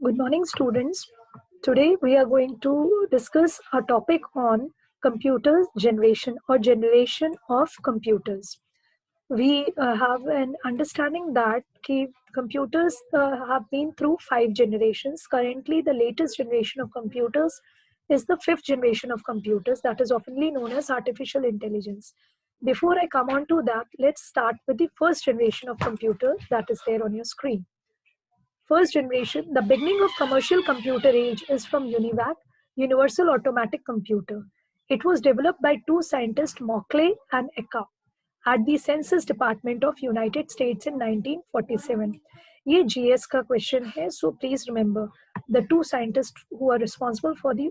Good morning, students. Today we are going to discuss a topic on computer generation or generation of computers. We have an understanding that computers have been through 5 generations. Currently, the latest generation of computers is the 5th generation of computers that is oftenly known as artificial intelligence. Before I come on to that, let's start with the first generation of computer that is there on your screen. First generation, the beginning of commercial computer age is from UNIVAC, Universal Automatic Computer. It was developed by two scientists, Mauchly and Eka, at the Census Department of United States in 1947. ये GS का question है, so please remember the two scientists who are responsible for the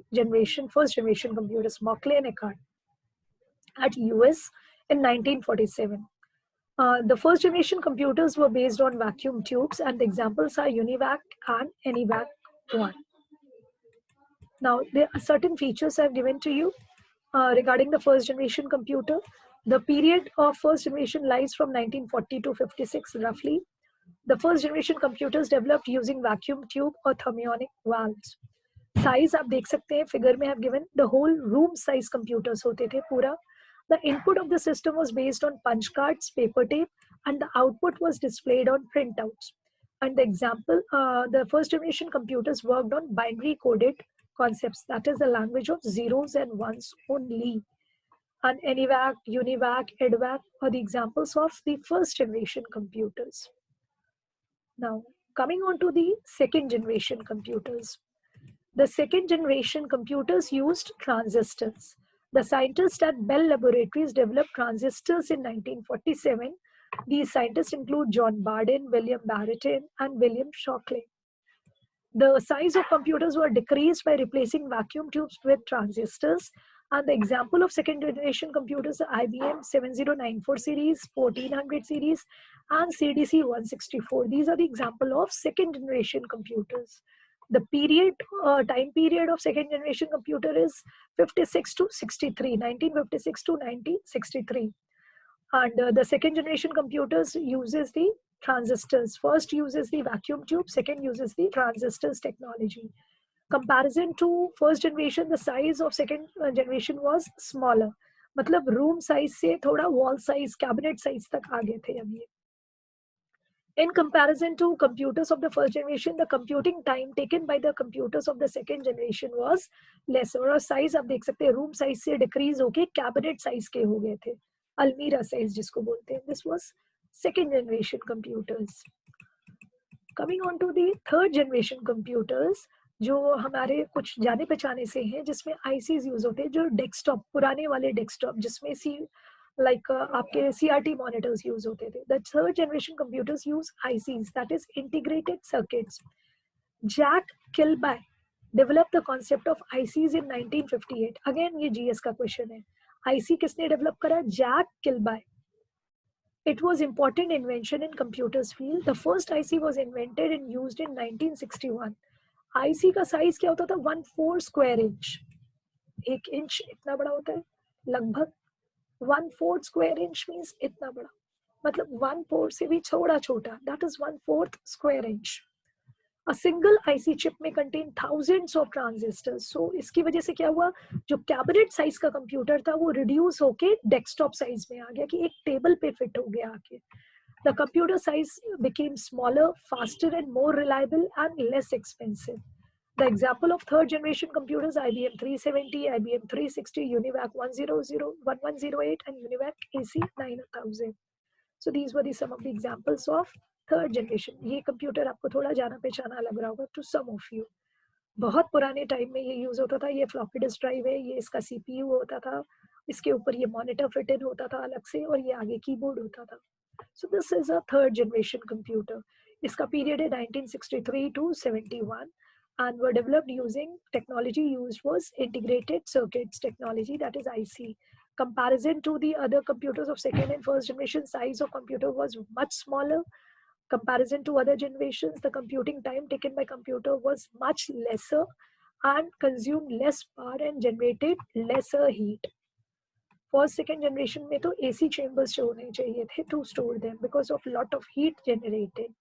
first generation computers, Mauchly and Eka, at US in 1947. The first generation computers were based on vacuum tubes, and the examples are UNIVAC and ANIVAC 1. Now, there are certain features I've given to you regarding the first generation computer. The period of first generation lies from 1940 to 56 roughly. The first generation computers developed using vacuum tube or thermionic valves. Size आप देख सकते हैं figure में, have given the whole room size computers होते थे पूरा. The input of the system was based on punch cards, paper tape, and the output was displayed on printouts. And the example, the first generation computers worked on binary coded concepts, that is the language of zeros and ones only. And ANIVAC, UNIVAC, EDVAC are the examples of the first generation computers. Now, coming on to the second generation computers. The second generation computers used transistors. The scientists at Bell Laboratories developed transistors in 1947. These scientists include John Bardeen, William Baratain, and William Shockley. The size of computers were decreased by replacing vacuum tubes with transistors. And the example of second generation computers are IBM 7094 series, 1400 series, and CDC 164. These are the example of second generation computers. The time period of second generation computer is 56 to 63, 1956 to 1963. And the second generation computers uses the transistors. First uses the vacuum tube, second uses the transistors technology. Comparison to first generation, the size of second generation was smaller. मतलब room size से थोड़ा wall size, cabinet size तक आगे थे अब ये. In comparison to computers of the first generation, the computing time taken by the computers of the second generation was lesser. और size आप देख सकते हैं room size से decrease होके cabinet size के हो गए थे. Almira size जिसको बोलते हैं. This was second generation computers. Coming on to the third generation computers, जो हमारे कुछ जाने पहचाने से हैं, जिसमें ICs यूज होते हैं, जो डेस्कटॉप पुराने वाले डेस्कटॉप जिसमें आपके CRT monitors यूज होते थे. The third generation computers use ICs, that is integrated circuits. Jack Kilby developed the concept of ICs in 1958. Again ये GS का क्वेश्चन है. IC किसने डेवलप करा? Jack Kilby. It was important invention in computers field. The first IC was invented and used in 1961. IC का size क्या होता था? 1/4 square inch. 1 inch इतना बड़ा होता है लगभग. 1/4 स्क्वायर इंच मीन्स इतना बड़ा, मतलब 1/4 से भी थोड़ा छोटा. That is 1/4 square inch. A single IC chip में contain thousands of transistors. So इसकी वजह से क्या हुआ, जो कैबिनेट साइज का कंप्यूटर था वो रिड्यूस होके डेस्कटॉप साइज में आ गया कि एक टेबल पे फिट हो गया आके. The computer size became smaller, faster, and more reliable and less expensive. The example of third generation computers, IBM 370, IBM 360, UNIVAC 1108, and UNIVAC AC 9000. So these were some of the examples of third generation. ये computer आपको थोड़ा जाना पहचाना लग रहा होगा to some of you. बहुत पुराने टाइम में ये यूज होता था. ये फ्लॉपी डिस्क ड्राइव है, ये इसका CPU होता था, इसके ऊपर ये मॉनिटर फिट इन होता था अलग से, और ये आगे कीबोर्ड होता था. So this is a third generation computer. इसका period है 1963 to 71 and were developed using technology used was integrated circuits technology, that is IC. Comparison to the other computers of second and first generation, size of computer was much smaller. Comparison to other generations, the computing time taken by computer was much lesser and consumed less power and generated lesser heat. First second generation में तो AC chambers जो होने चाहिए थे to store them because of lot of heat generated.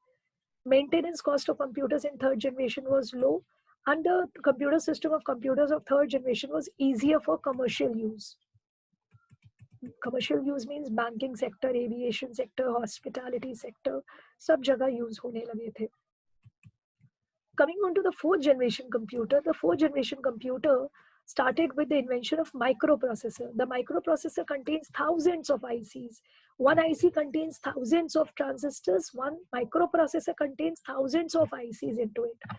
Maintenance cost of computers in third generation was low, and the computer system of computers of third generation was easier for commercial use. Commercial use means banking sector, aviation sector, hospitality sector, सब जगह use होने लगे थे. Coming on to the fourth generation computer, the fourth generation computer started with the invention of microprocessor. The microprocessor contains thousands of ICs. One IC contains thousands of transistors. One microprocessor contains thousands of ICs into it.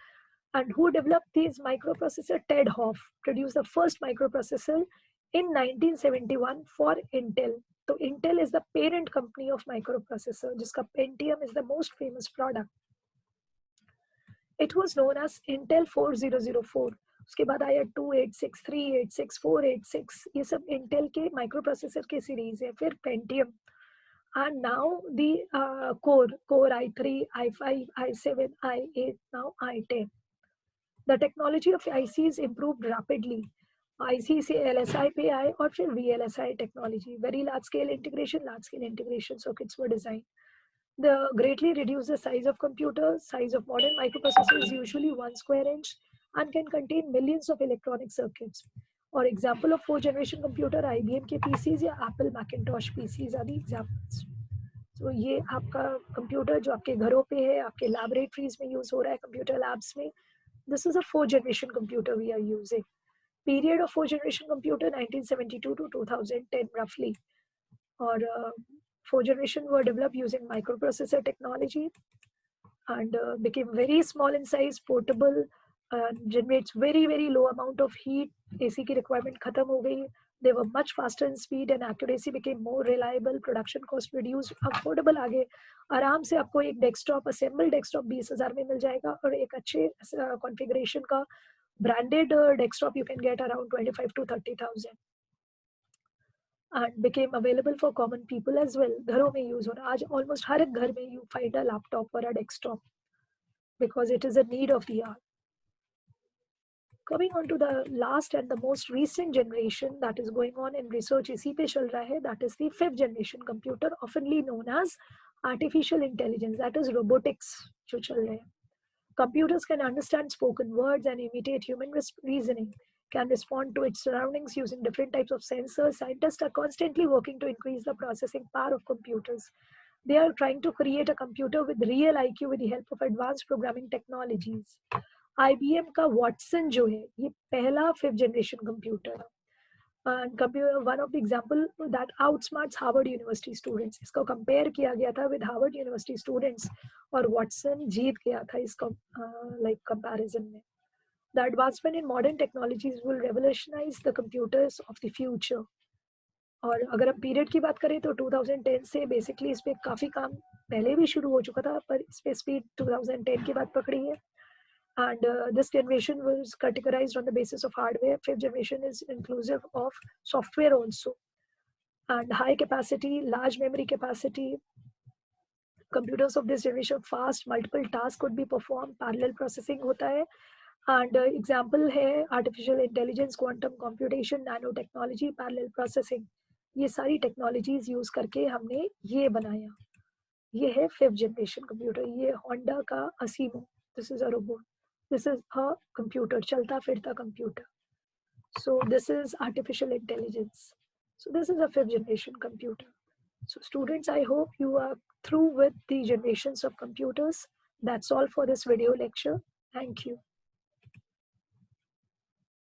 And who developed these microprocessor? Ted Hoff produced the first microprocessor in 1971 for Intel. So Intel is the parent company of microprocessor, जिसका Pentium is the most famous product. It was known as Intel 4004. उसके बाद आया 286, 386, 486, ये सब Intel के microprocessor के series है. फिर Pentium, and now the Core i3, i5, i7, i8, now i10. The technology of ICs improved rapidly. IC से LSI पे आए और फिर VLSI technology. Very large scale integration circuits were designed. The greatly reduce the size of computers. Size of modern microprocessor is usually 1 square inch and can contain millions of electronic circuits. Or example of fourth generation computer, IBM के PCs या Apple Macintosh PCs are the examples. So ये आपका computer जो आपके घरों पे है, आपके लैबोरेटरीज में यूज हो रहा है, कंप्यूटर लैब्स में. This is a fourth generation computer we are using. Period of fourth generation computer 1972 to 2010 roughly. Or fourth generation were developed using microprocessor technology and became very small in size, portable, generates very low amount of heat. AC की requirement खत्म हो गई. They were much faster in speed and accuracy became more reliable. Production cost reduced. Affordable आगे आराम से आपको एक desktop assemble desktop 20,000 में मिल जाएगा और एक अच्छे कॉन्फ़िगरेशन का branded desktop you can get around 25 to 30,000 and became available for common people as well. घरों में use हो रहा. आज almost हर एक घर में you find a laptop or a desktop because it is a need of the hour. Coming on to the last and the most recent generation that is going on in research इसी पे चल रहा है, that is the fifth generation computer, oftenly known as artificial intelligence, that is robotics जो चल रहे हैं. Computers can understand spoken words and imitate human reasoning, can respond to its surroundings using different types of sensors. Scientists are constantly working to increase the processing power of computers. They are trying to create a computer with real IQ with the help of advanced programming technologies. IBM का Watson जो है ये पहला fifth generation computer है. And computer, one of the example that outsmarts Harvard University students. इसको compare किया गया था with Harvard University students और Watson जीत गया था इसको like comparison में. The advancement in modern technologies will revolutionize the computers of the future. और अगर हम पीरियड की बात करें तो 2010 से बेसिकली इस पे काफ़ी काम पहले भी शुरू हो चुका था पर इस पे स्पीड 2010 के बाद पकड़ी है. And this generation was categorized on the basis of hardware. Fifth generation is inclusive of software also. And high capacity, large memory capacity. Computers of this generation fast, multiple tasks could be performed, parallel processing होता है. And example है artificial intelligence, quantum computation, nanotechnology, parallel processing. ये सारी technologies use करके हमने ये बनाया. ये है fifth generation computer. ये Honda का Asimo. This is a robot. This is a computer, chalta firta computer. So this is artificial intelligence. So this is a fifth generation computer. So students, I hope you are through with the generations of computers. That's all for this video lecture. Thank you.